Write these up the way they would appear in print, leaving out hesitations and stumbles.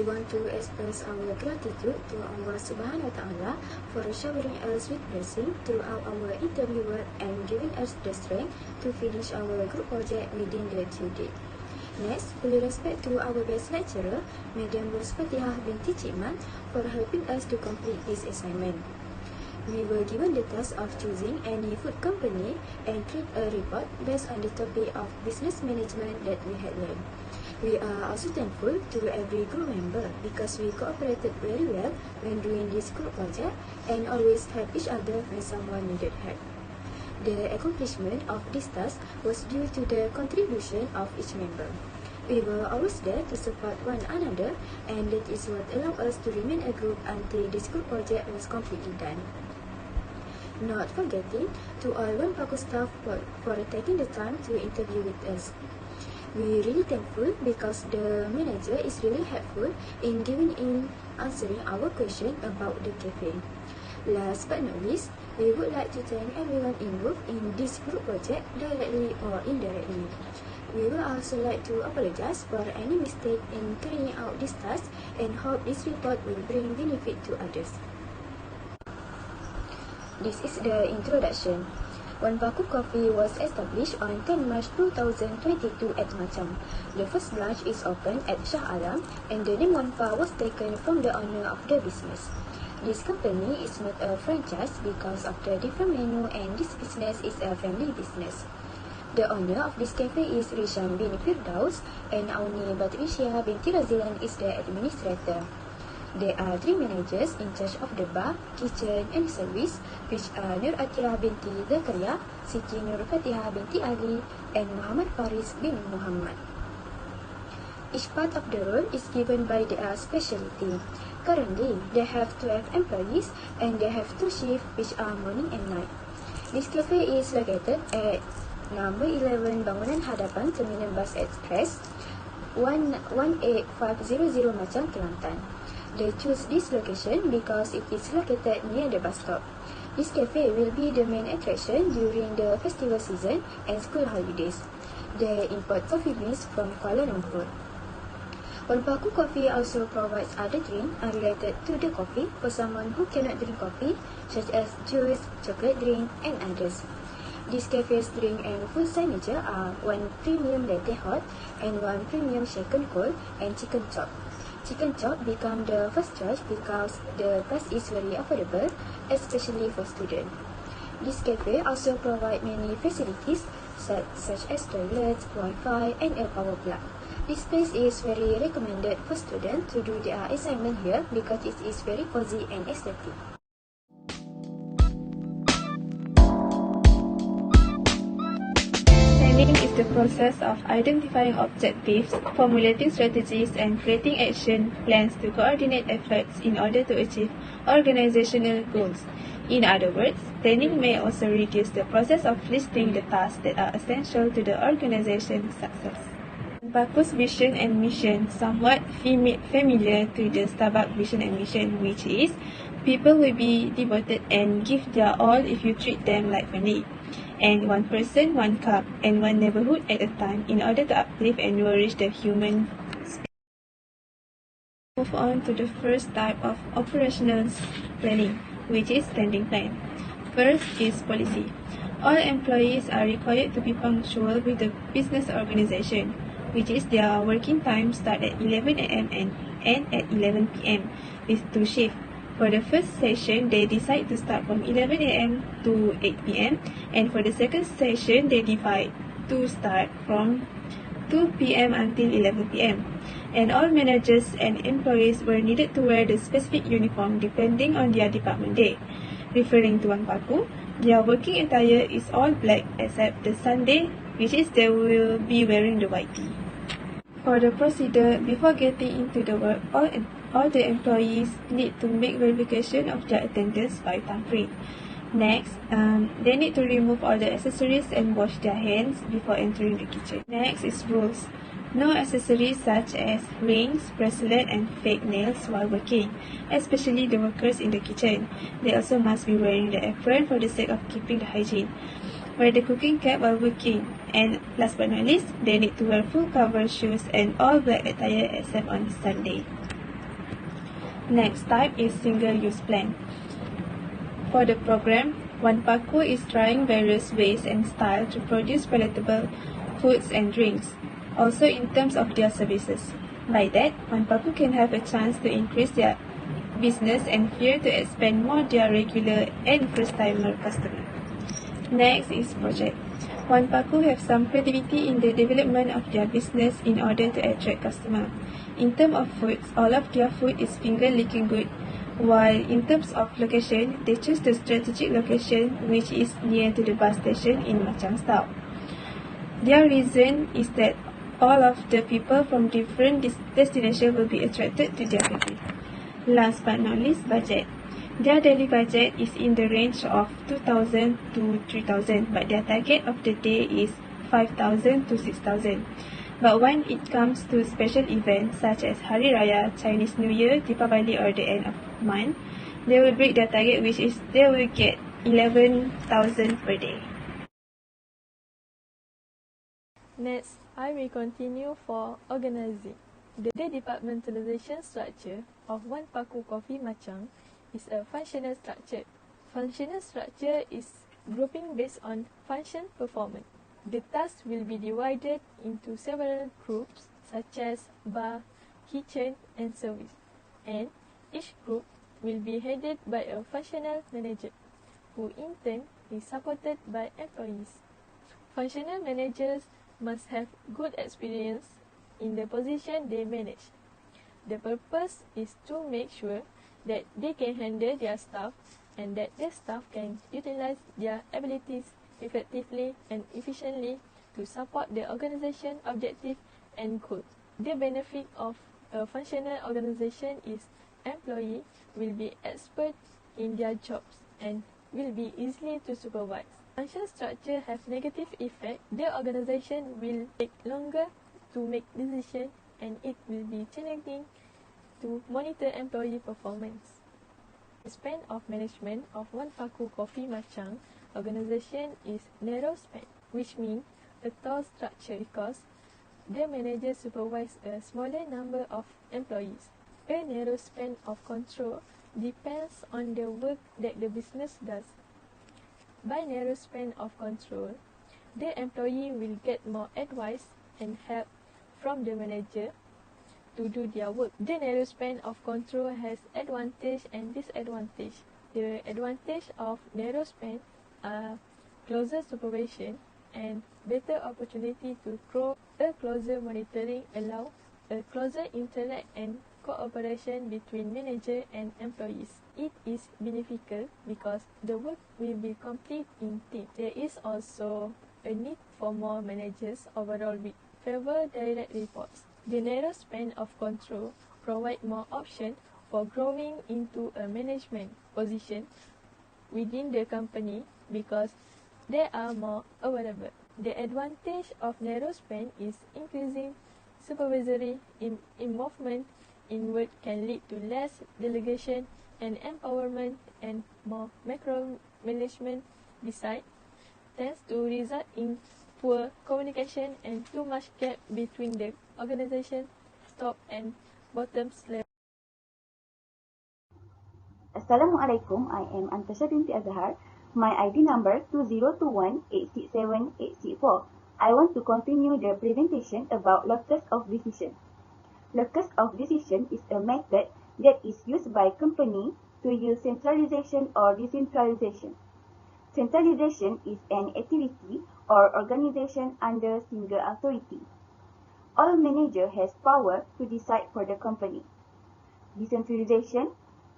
want to express our gratitude to Allah Subhanahu wa Ta'ala for showering us with blessing throughout our interview work and giving us the strength to finish our group project within the due date. Next, fully respect to our best lecturer, Madam Fatihah binti Cikman, for helping us to complete this assignment. We were given the task of choosing any food company and create a report based on the topic of business management that we had learned. We are also thankful to every group member because we cooperated very well when doing this group project and always help each other when someone needed help. The accomplishment of this task was due to the contribution of each member. We were always there to support one another, and that is what allowed us to remain a group until this group project was completely done. Not forgetting to all One Paku staff for taking the time to interview with us. We really thankful because the manager is really helpful in answering our question about the cafe. Last but not least, we would like to thank everyone involved in this group project directly or indirectly. We would also like to apologize for any mistake in carrying out this task and hope this report will bring benefit to others. This is the introduction. One Paku Coffee was established on 10 March 2022 at Machang. The first branch is opened at Shah Alam and the name One Pa was taken from the owner of the business. This company is not a franchise because of the different menu and this business is a family business. The owner of this cafe is Risham bin Firdaus and Auni Batrisha binti Razilan is the administrator. There are 3 managers in charge of the bar, kitchen and service, which are Nur Atira binti Zakaria, Siti Nur Fatihah binti Ali, and Muhammad Faris bin Muhammad. Each part of the role is given by their specialty. Currently, they have 12 employees and they have 2 shifts which are morning and night. This cafe is located at number 11 Bangunan Hadapan Terminal Bus Express 18500 Machang, Kelantan. They choose this location because it is located near the bus stop. This cafe will be the main attraction during the festival season and school holidays. They import coffee beans from Kuala Lumpur. One Paku Coffee also provides other drinks unrelated to the coffee for someone who cannot drink coffee, such as juice, chocolate drink, and others. This cafe's drink and food signature are 1 premium latte hot and 1 premium shaken cold and chicken chop. Chicken chop become the first choice because the price is very affordable, especially for students. This cafe also provides many facilities such as toilets, Wi-Fi, and a power plug. This place is very recommended for students to do their assignment here because it is very cozy and aesthetic. Planning is the process of identifying objectives, formulating strategies, and creating action plans to coordinate efforts in order to achieve organizational goals. In other words, planning may also reduce the process of listing the tasks that are essential to the organization's success. Paku's vision and mission somewhat familiar to the Starbucks vision and mission, which is people will be devoted and give their all if you treat them like family. And one person, one cup, and one neighborhood at a time in order to uplift and nourish the human spirit. Move on to the first type of operational planning, which is standing plan. First is policy. All employees are required to be punctual with the business organization, which is their working time start at 11 a.m. and end at 11 p.m. with 2 shifts. For the first session, they decide to start from 11 a.m. to 8 p.m. and for the second session, they divide to start from 2 p.m. until 11 p.m. And all managers and employees were needed to wear the specific uniform depending on their department day. Referring to One Paku, their working attire is all black except the Sunday, which is they will be wearing the white tee. For the procedure, before getting into the work, all the employees need to make verification of their attendance by thumbprint. Next, they need to remove all the accessories and wash their hands before entering the kitchen. Next is rules. No accessories such as rings, bracelet, and fake nails while working, especially the workers in the kitchen. They also must be wearing the apron for the sake of keeping the hygiene. Wear the cooking cap while working. And last but not least, they need to wear full cover shoes and all black attire except on Sunday. Next type is single-use plan. For the program, Wanpaku is trying various ways and styles to produce palatable foods and drinks, also in terms of their services. By that, Wanpaku can have a chance to increase their business and here to expand more their regular and first-timer customers. Next is project. Wanpaku have some creativity in the development of their business in order to attract customers. In terms of foods, all of their food is finger-licking good, while in terms of location, they choose the strategic location which is near to the bus station in Machang style. Their reason is that all of the people from different destinations will be attracted to their cafe. Last but not least, budget. Their daily budget is in the range of 2,000 to 3,000, but their target of the day is 5,000 to 6,000. But when it comes to special events such as Hari Raya, Chinese New Year, Deepavali or the end of month, they will break their target, which is they will get 11,000 per day. Next, I will continue for organizing. The departmentalization structure of Wanpaku Coffee Machang is a functional structure. Functional structure is grouping based on function performance. The tasks will be divided into several groups such as bar, kitchen and service, and each group will be headed by a functional manager, who in turn is supported by employees. Functional managers must have good experience in the position they manage. The purpose is to make sure that they can handle their staff and that their staff can utilize their abilities effectively and efficiently to support the organization objective and goals. The benefit of a functional organization is employees will be expert in their jobs and will be easily to supervise. Functional structure have negative effect. The organization will take longer to make decisions and it will be challenging to monitor employee performance. The span of management of Wanpaku Coffee Machang organization is narrow span, which means a tall structure because the manager supervises a smaller number of employees. A narrow span of control depends on the work that the business does. By narrow span of control, the employee will get more advice and help from the manager to do their work. The narrow span of control has advantage and disadvantage. The advantage of narrow span are closer supervision and better opportunity to grow. A closer monitoring allow a closer interact and cooperation between manager and employees. It is beneficial because the work will be complete in team. There is also a need for more managers overall with favor direct reports. The narrow span of control provide more option for growing into a management position within the company because there are more available. The advantage of narrow span is increasing supervisory involvement in work can lead to less delegation and empowerment and more macro-management besides tends to result in poor communication and too much gap between the organization top and bottom level. Assalamualaikum, I am Antasha binti Azhar. My ID number 2021867864. I want to continue the presentation about locus of decision. Locus of decision is a method that is used by company to use centralization or decentralization. Centralization is an activity or organization under single authority. All manager has power to decide for the company. Decentralization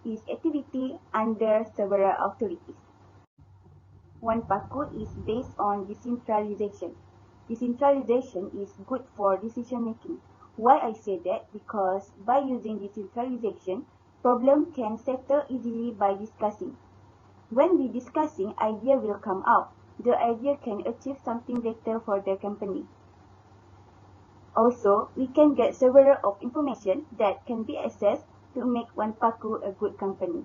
is activity under several authorities. Wanpaku is based on decentralization. Decentralization is good for decision making. Why I say that? Because by using decentralization, problem can settle easily by discussing. When we discussing, idea will come out. The idea can achieve something better for the company. Also, we can get several of information that can be accessed to make Wanpaku a good company.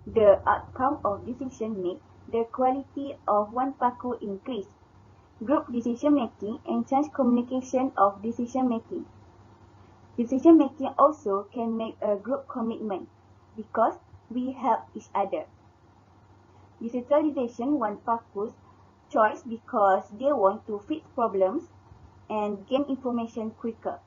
The outcome of decision made, the quality of Wanpaku increase. Group decision making enhance communication of decision making. Decision making also can make a group commitment because we help each other. Decentralization one Paku's choice because they want to fix problems and gain information quicker.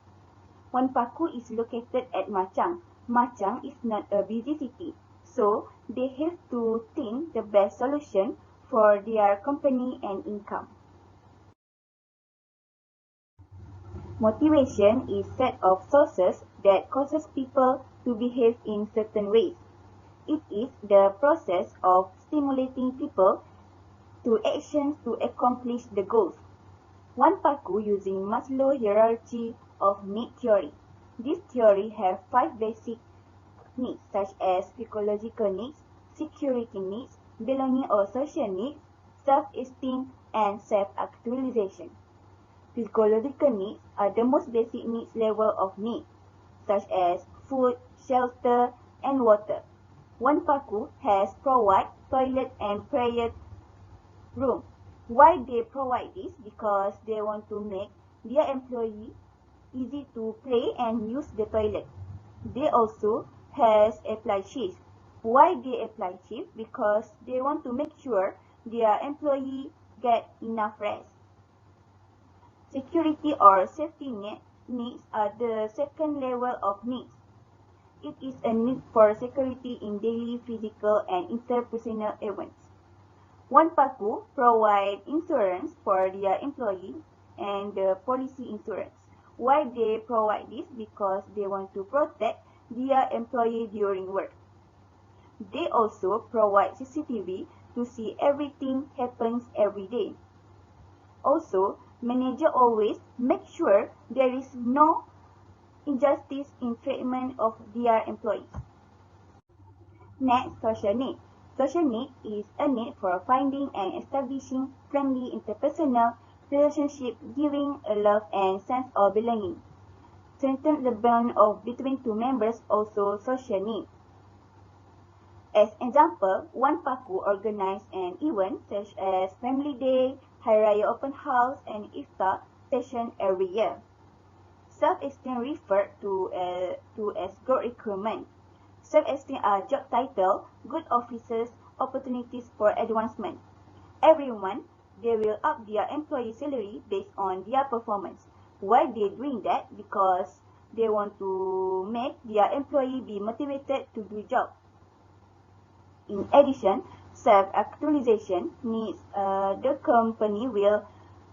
One Paku is located at Machang. Machang is not a busy city, so they have to think the best solution for their company and income. Motivation is set of sources that causes people to behave in certain ways. It is the process of stimulating people to actions to accomplish the goals. One Paku using Maslow's hierarchy of need theory. This theory has 5 basic needs such as psychological needs, security needs, belonging or social needs, self-esteem, and self-actualization. Physiological needs are the most basic needs level of needs, such as food, shelter, and water. One Paku has provide toilet and prayer room. Why they provide this? Because they want to make their employee easy to pray and use the toilet. They also has applied shift. Why they apply shift? Because they want to make sure their employee get enough rest. Security or safety needs are the second level of needs. It is a need for security in daily physical and interpersonal events. One Paku provide insurance for their employee and the policy insurance. Why they provide this? Because they want to protect their employee during work. They also provide CCTV to see everything happens every day. Also, manager always make sure there is no injustice in treatment of their employees. Next, social need. Social need is a need for finding and establishing friendly interpersonal relationship, giving a love and sense of belonging. Strengthen the bond between two members, also social need. As example, One Paku organize an event such as Family Day, Hari Raya Open House, and Iftar session every year. Self-esteem referred to as growth recruitment. Self-esteem are job title, good officers, opportunities for advancement. Every month, they will up their employee salary based on their performance. Why they doing that? Because they want to make their employee be motivated to do job. In addition, self-actualization needs the company will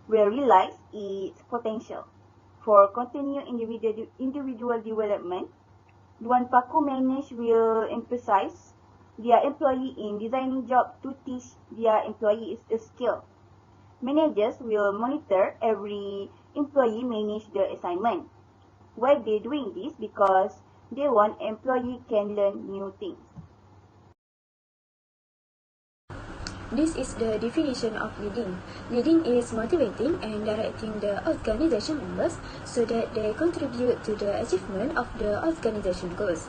realize its potential. For continued individual development, One Paku Manage will emphasize their employee in designing jobs to teach their employees a skill. Managers will monitor every employee manage the assignment. Why they doing this? Because they want employee can learn new things. This is the definition of leading. Leading is motivating and directing the organization members so that they contribute to the achievement of the organization goals.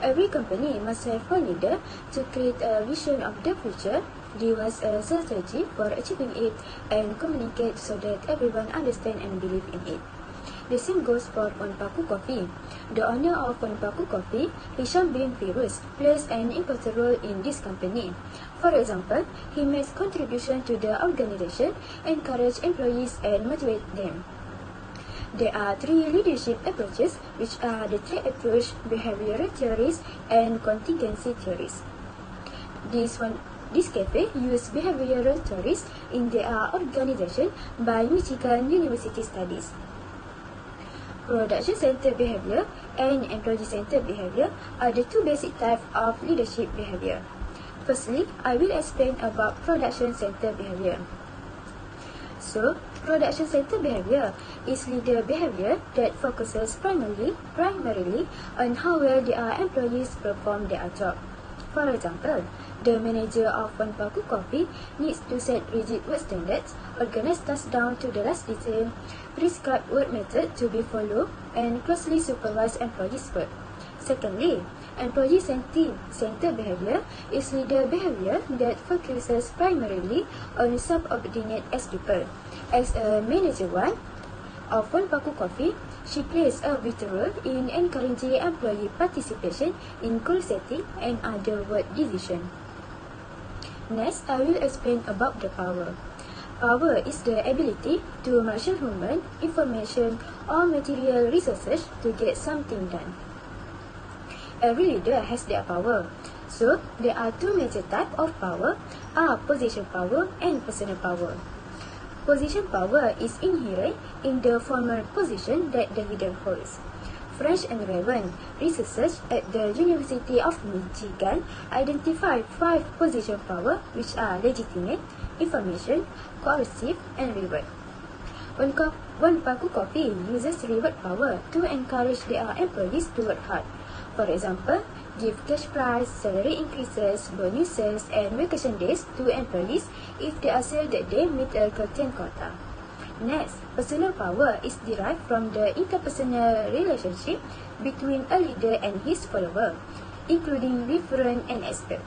Every company must have one leader to create a vision of the future, devise a strategy for achieving it, and communicate so that everyone understands and believes in it. The same goes for One Paku Coffee. The owner of One Paku Coffee, Hisham bin Firuz, plays an important role in this company. For example, he makes contribution to the organization, encourage employees, and motivate them. There are 3 leadership approaches, which are the trait approach, behavioral theories, and contingency theories. This cafe uses behavioral theories in their organization by Michigan University Studies. Production-centered behavior and employee-centered behavior are the 2 basic types of leadership behavior. Firstly, I will explain about production-centered behavior. So, production-centered behavior is leader behavior that focuses primarily on how well their employees perform their job. For example, the manager of One Paku Coffee needs to set rigid work standards, organize tasks down to the last detail, prescribe work method to be followed, and closely supervise employees' work. Secondly, employee-centered behavior is leader behavior that focuses primarily on subordinate as people. As a manager one, of One Paku Coffee, she plays a vital role in encouraging employee participation in goal setting and other work decisions. Next, I will explain about the power. Power is the ability to marshal human, information, or material resources to get something done. Every leader has their power. So, there are two major types of power, position power and personal power. Position power is inherent in the former position that the leader holds. French and Raven, researchers at the University of Michigan, identify 5 position power which are legitimate, information, coercive, and reward. One Paku Coffee uses reward power to encourage their employees to work hard. For example, give cash prize, salary increases, bonuses, and vacation days to employees if they assure that they meet a certain quota. Next, personal power is derived from the interpersonal relationship between a leader and his follower, including referent and expert.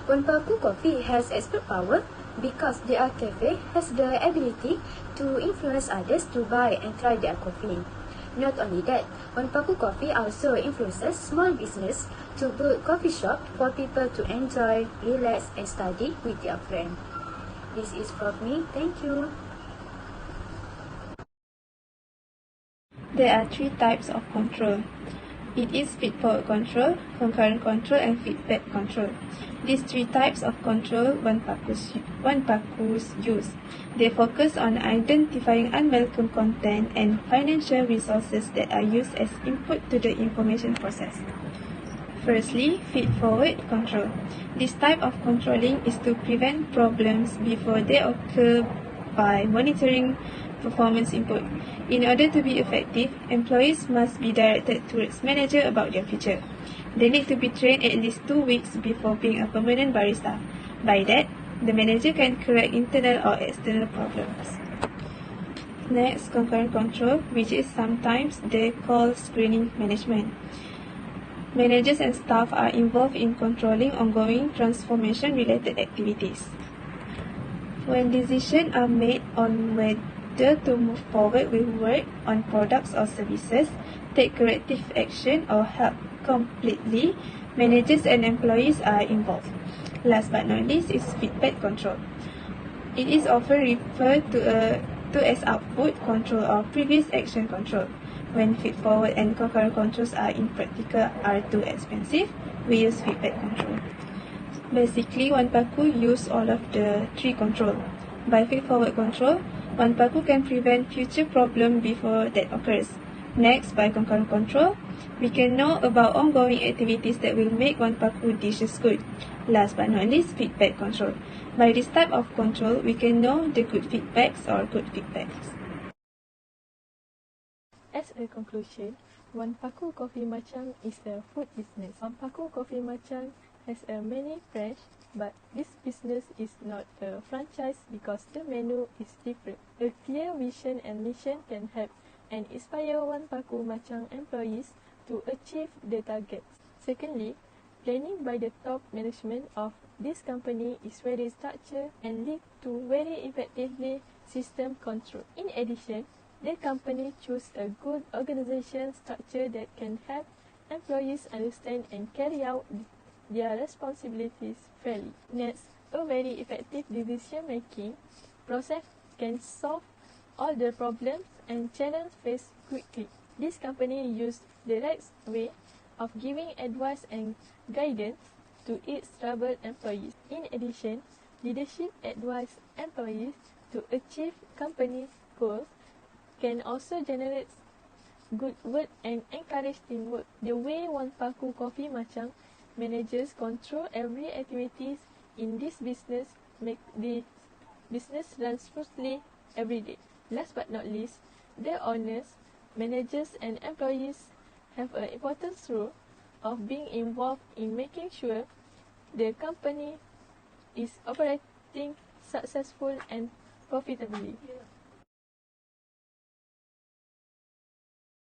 One Paku Coffee has expert power because their cafe has the ability to influence others to buy and try their coffee. Not only that, One Paku Coffee also influences small business to build coffee shop for people to enjoy, relax, and study with their friends. This is from me. Thank you. There are 3 types of control. It is feed-forward control, concurrent control, and feedback control. These 3 types of control One Paku's use. They focus on identifying unwelcome content and financial resources that are used as input to the information process. Firstly, feed-forward control. This type of controlling is to prevent problems before they occur by monitoring performance input. In order to be effective, employees must be directed towards manager about their future. They need to be trained at least 2 weeks before being a permanent barista. By that, the manager can correct internal or external problems. Next, concurrent control, which is sometimes they call screening management. Managers and staff are involved in controlling ongoing transformation-related activities. When decisions are made on whether to move forward with work on products or services, take corrective action, or help completely, managers and employees are involved. Last but not least is feedback control. It is often referred to as output control or previous action control. When feed-forward and concurrent controls are impractical are too expensive, we use feedback control. Basically, One Paku use all of the 3 control. By feed-forward control, One Paku can prevent future problem before that occurs. Next, by concurrent control, we can know about ongoing activities that will make One Paku dishes good. Last but not least, feedback control. By this type of control, we can know the good feedbacks or good feedbacks. As a conclusion, One Paku Coffee Machang is a food business. One Paku Coffee Machang has a many branch, but this business is not a franchise because the menu is different. A clear vision and mission can help and inspire One Paku Machang employees to achieve the targets. Secondly, planning by the top management of this company is very structured and lead to very effectively system control. In addition, the company choose a good organization structure that can help employees understand and carry out their responsibilities fairly. Next, a very effective decision-making process can solve all the problems and challenges faced quickly. This company used the right way of giving advice and guidance to its troubled employees. In addition, leadership advise employees to achieve company goals can also generate good word and encourage teamwork. The way One Paku Coffee Machang managers control every activities in this business make the business run smoothly every day. Last but not least, the owners, managers and employees have an important role of being involved in making sure the company is operating successful and profitably.